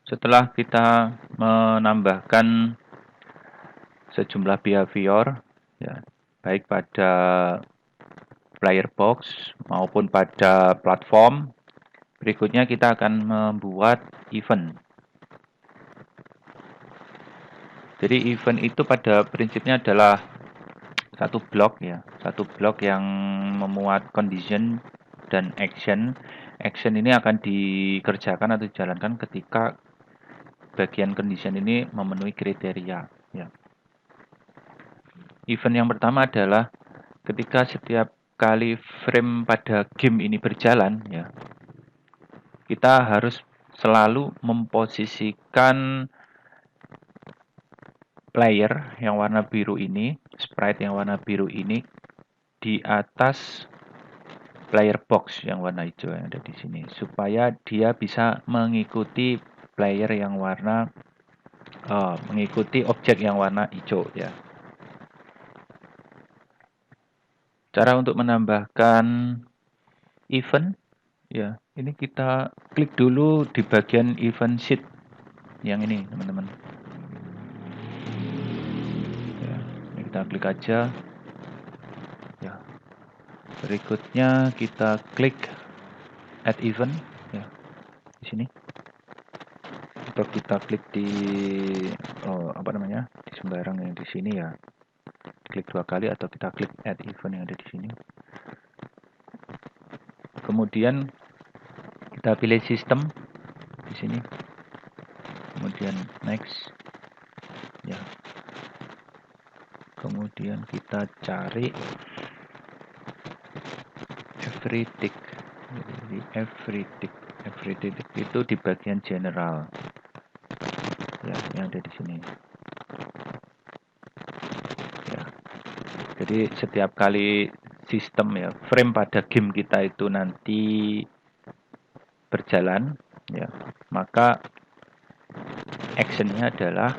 Setelah kita menambahkan sejumlah behavior, ya, baik pada player box maupun pada platform, berikutnya kita akan membuat event. Jadi event itu pada prinsipnya adalah satu blok ya, satu blok yang memuat condition dan action. Action ini akan dikerjakan atau dijalankan ketika bagian condition ini memenuhi kriteria. Ya. Event yang pertama adalah ketika setiap kali frame pada game ini berjalan, ya, kita harus selalu memposisikan player yang warna biru ini, sprite yang warna biru ini di atas player box yang warna hijau yang ada di sini, supaya dia bisa mengikuti player yang warna mengikuti objek yang warna hijau ya. Cara untuk menambahkan event ya, ini kita klik dulu di bagian event sheet yang ini teman-teman. Ya, ini kita klik aja. Ya. Berikutnya kita klik add event ya di sini. Atau kita klik di di sembarang yang di sini ya. Klik 2 kali atau kita klik add event yang ada di sini. Kemudian kita pilih sistem di sini. Kemudian next. Ya. Kemudian kita cari every tick. Jadi every tick itu di bagian general. Ya, yang ada di sini. Ya. Jadi setiap kali sistem ya, frame pada game kita itu nanti berjalan, ya, maka actionnya adalah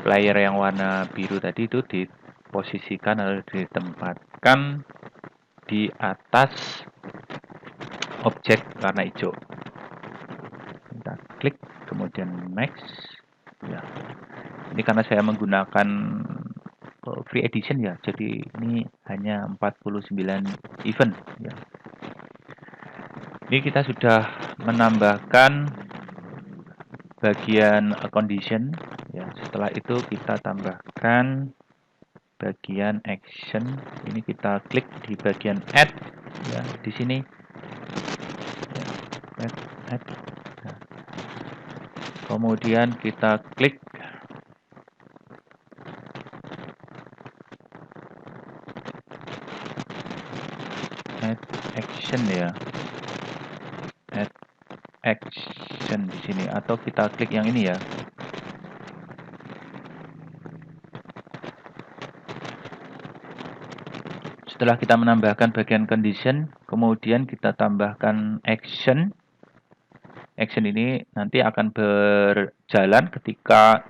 player yang warna biru tadi itu diposisikan atau ditempatkan di atas objek warna hijau. Kita klik, kemudian next. Ya. Ini karena saya menggunakan free edition ya, jadi ini hanya 49 event ya. Ini kita sudah menambahkan bagian condition ya. Setelah itu kita tambahkan bagian action. Ini kita klik di bagian add ya, di sini ya, add. Nah. Kemudian kita klik add action ya, add action di sini, atau kita klik yang ini ya. Setelah kita menambahkan bagian condition, kemudian kita tambahkan action. Action ini nanti akan berjalan ketika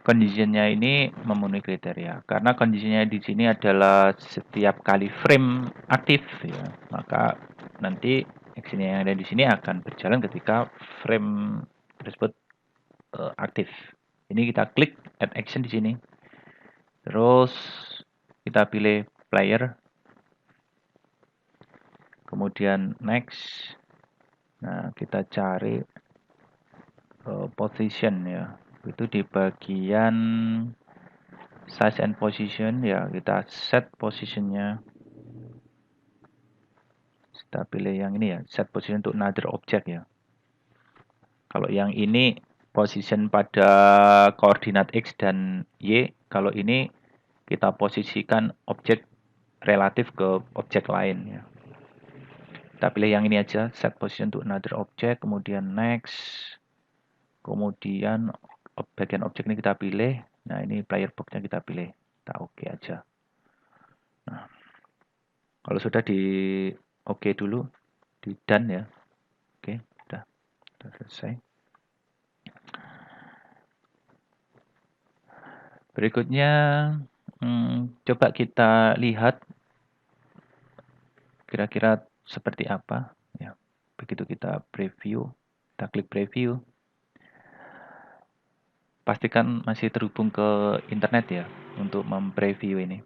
conditionnya ini memenuhi kriteria. Karena conditionnya di sini adalah setiap kali frame aktif, ya, maka nanti action yang ada di sini akan berjalan ketika frame tersebut aktif. Ini kita klik add action di sini. Terus kita pilih player. Kemudian next. Nah, kita cari position ya. Itu di bagian size and position ya, kita set positionnya. Kita pilih yang ini ya, set position untuk another object ya. Kalau yang ini position pada koordinat X dan Y, kalau ini kita posisikan objek relatif ke objek lain ya. Kita pilih yang ini aja, set position to another object, kemudian next. Kemudian bagian objek ini kita pilih. Nah, ini player box-nya kita pilih. Kita oke aja. Nah, kalau sudah di oke dulu, di done ya. Oke, sudah selesai. Berikutnya, coba kita lihat kira-kira seperti apa ya. Begitu kita preview. Kita klik preview. Pastikan masih terhubung ke internet ya untuk mempreview ini.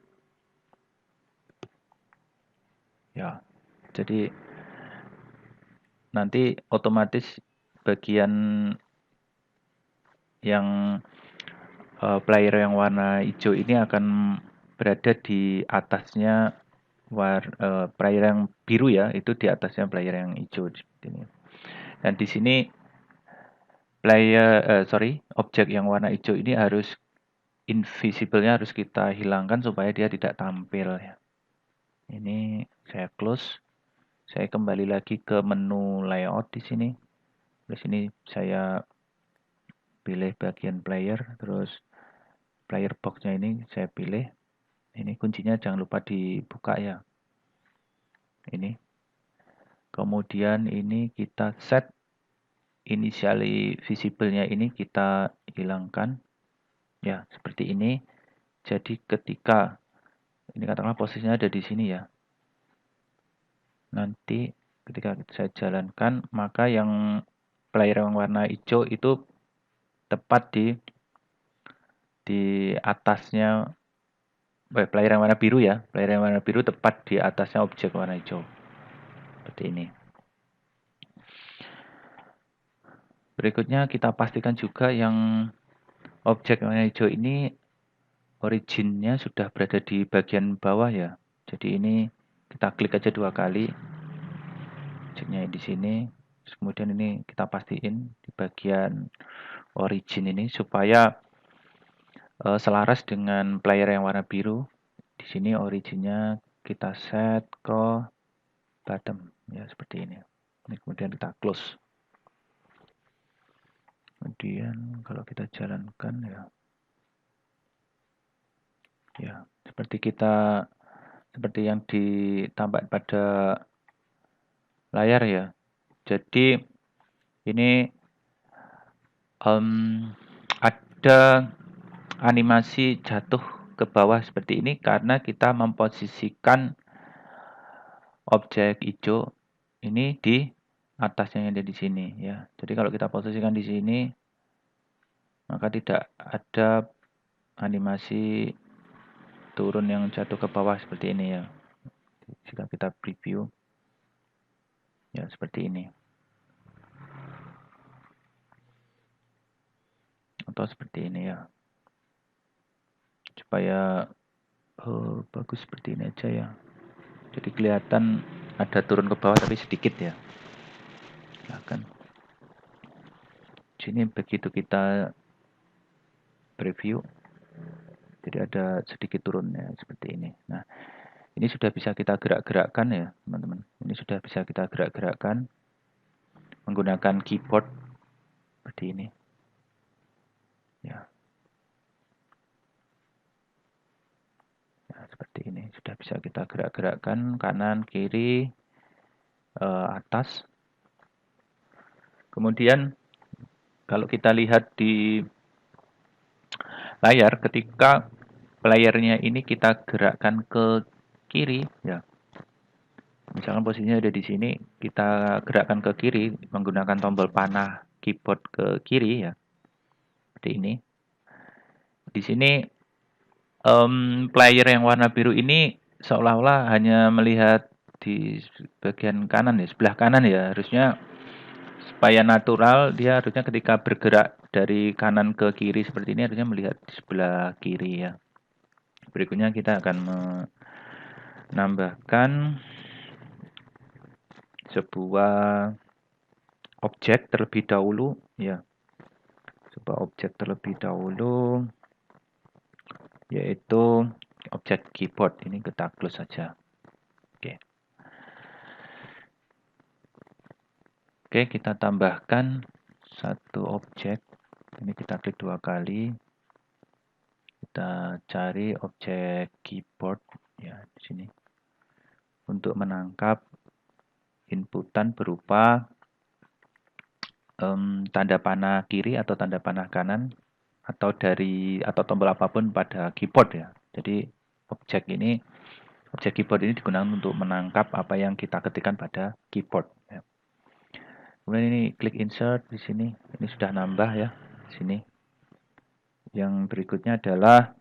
Ya, jadi nanti otomatis bagian yang player yang warna hijau ini akan berada di atasnya player yang biru ya, itu di atasnya player yang hijau seperti ini. Dan di sini objek yang warna hijau ini harus invisible-nya harus kita hilangkan supaya dia tidak tampil ya. Ini saya close. Saya kembali lagi ke menu layout di sini. Di sini saya pilih bagian player, terus player box-nya ini saya pilih. Ini kuncinya jangan lupa dibuka ya. Ini. Kemudian ini kita set initially visible-nya ini kita hilangkan. Ya, seperti ini. Jadi ketika ini katakanlah posisinya ada di sini ya. Nanti ketika saya jalankan, maka yang player yang warna hijau itu tepat di atasnya player yang warna biru ya. Player yang warna biru tepat di atasnya objek warna hijau. Seperti ini. Berikutnya kita pastikan juga yang objek warna hijau ini originnya sudah berada di bagian bawah ya. Jadi ini kita klik aja 2 kali. Objeknya di sini. Kemudian ini kita pastiin di bagian origin ini supaya selaras dengan player yang warna biru. Di sini originnya kita set ke bottom ya seperti ini. Kemudian kita close. Kemudian kalau kita jalankan ya seperti yang ditampak pada layar ya. Jadi ini ada animasi jatuh ke bawah seperti ini karena kita memposisikan objek hijau ini di atasnya yang ada di sini ya. Jadi kalau kita posisikan di sini maka tidak ada animasi turun yang jatuh ke bawah seperti ini ya. Jika kita preview ya seperti ini. Atau seperti ini ya. Supaya bagus seperti ini aja ya. Jadi kelihatan ada turun ke bawah tapi sedikit ya. Silakan. Sini begitu kita preview, jadi ada sedikit turunnya seperti ini. Nah, ini sudah bisa kita gerak-gerakkan ya, teman-teman. Ini sudah bisa kita gerak-gerakkan menggunakan keyboard seperti ini. Ya. Ya, seperti ini. Sudah bisa kita gerak-gerakkan kanan, kiri, atas. Kemudian kalau kita lihat di layar, ketika playernya ini kita gerakkan ke kiri, ya. Misalkan posisinya ada di sini, kita gerakkan ke kiri menggunakan tombol panah keyboard ke kiri, ya. Seperti ini. Di sini player yang warna biru ini seolah-olah hanya melihat di bagian kanan ya, sebelah kanan ya. Harusnya supaya natural, dia harusnya ketika bergerak dari kanan ke kiri seperti ini harusnya melihat di sebelah kiri ya. Berikutnya kita akan menambahkan sebuah objek terlebih dahulu ya. Sebuah objek terlebih dahulu yaitu objek keyboard. Ini kita close saja. Oke. Oke, kita tambahkan satu objek. Ini kita klik 2 kali. Kita cari objek keyboard ya di sini. Untuk menangkap inputan berupa tanda panah kiri atau tanda panah kanan atau tombol apapun pada keyboard ya. Jadi objek keyboard ini digunakan untuk menangkap apa yang kita ketikkan pada keyboard ya. Kemudian ini klik insert di sini. Ini sudah nambah ya di sini. Yang berikutnya adalah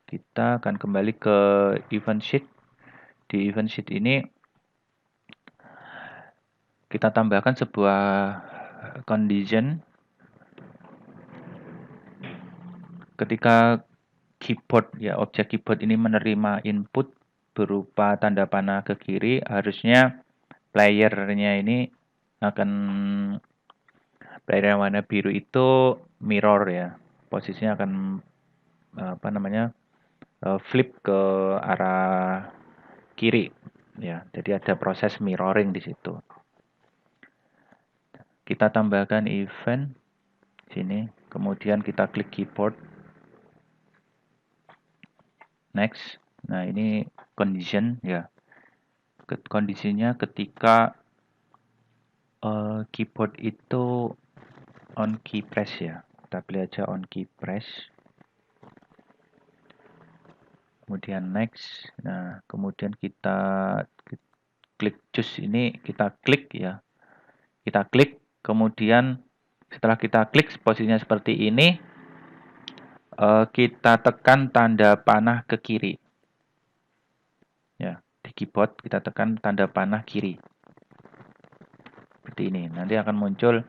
kita akan kembali ke event sheet. Di event sheet ini kita tambahkan sebuah condition ketika keyboard ya, objek keyboard ini menerima input berupa tanda panah ke kiri, harusnya playernya ini akan player yang warna biru itu mirror ya. Posisinya akan apa namanya? Flip ke arah kiri ya. Jadi ada proses mirroring di situ. Kita tambahkan event sini, kemudian kita klik keyboard. Next. Nah, ini condition ya. Kondisinya ketika keyboard itu on key press ya. Kita pilih aja on key press. Kemudian next. Nah, kemudian kita klik choose ini, kita klik ya. Kita klik, kemudian setelah kita klik posisinya seperti ini, kita tekan tanda panah ke kiri. Ya, di keyboard kita tekan tanda panah kiri. Seperti ini. Nanti akan muncul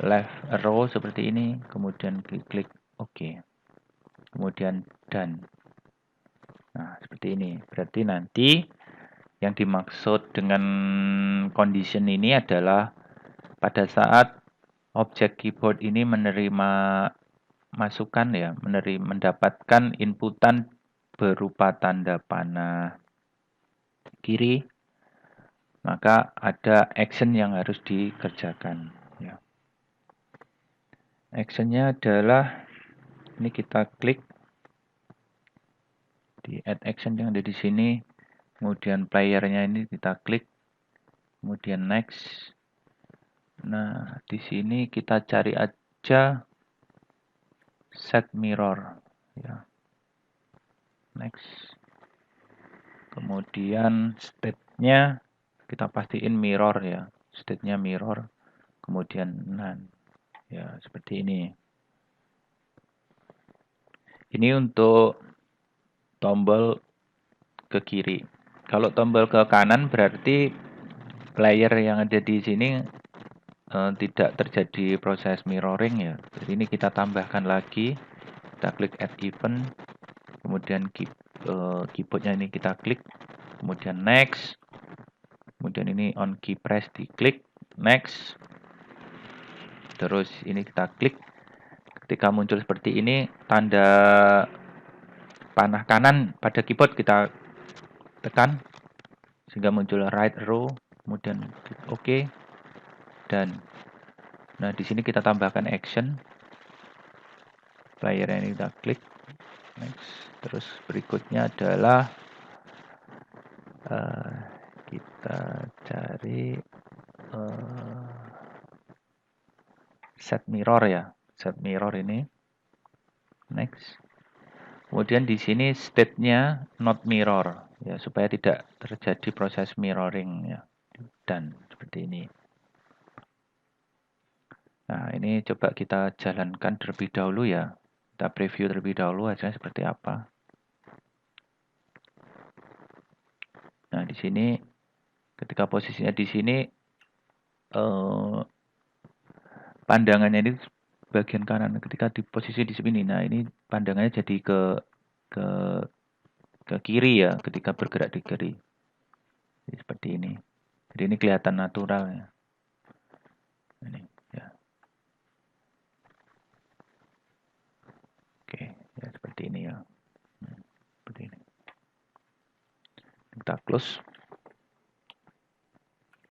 left arrow seperti ini, kemudian klik OK. Kemudian done. Nah, seperti ini. Berarti nanti yang dimaksud dengan condition ini adalah pada saat objek keyboard ini menerima masukan ya, mendapatkan inputan berupa tanda panah kiri, maka ada action yang harus dikerjakan ya. Actionnya adalah ini kita klik di add action yang ada di sini, kemudian playernya ini kita klik, kemudian next. Nah, di sini kita cari aja set mirror ya. Next. Kemudian state-nya kita pastiin mirror ya. State-nya mirror. Kemudian none. Ya, seperti ini. Ini untuk tombol ke kiri. Kalau tombol ke kanan berarti player yang ada di sini tidak terjadi proses mirroring ya. Jadi ini kita tambahkan lagi. Kita klik add event. Kemudian keyboardnya ini kita klik. Kemudian next. Kemudian ini on key press diklik. Next. Terus ini kita klik. Ketika muncul seperti ini, tanda panah kanan pada keyboard kita tekan sehingga muncul right arrow, kemudian klik OK dan nah di sini kita tambahkan action. Player ini kita klik next. Terus berikutnya adalah kita cari set mirror ya. Set mirror ini next. Kemudian di sini state-nya not mirror ya supaya tidak terjadi proses mirroring ya. Dan seperti ini. Nah, ini coba kita jalankan terlebih dahulu ya. Kita preview terlebih dahulu hasilnya seperti apa. Nah, di sini ketika posisinya di sini pandangannya ini bagian kanan ketika di posisi di sini. Nah, ini pandangannya jadi ke kiri ya ketika bergerak di kiri. Jadi, seperti ini. Jadi ini kelihatan natural ya. Ini ya. Oke, ya seperti ini ya. Seperti ini. Kita close.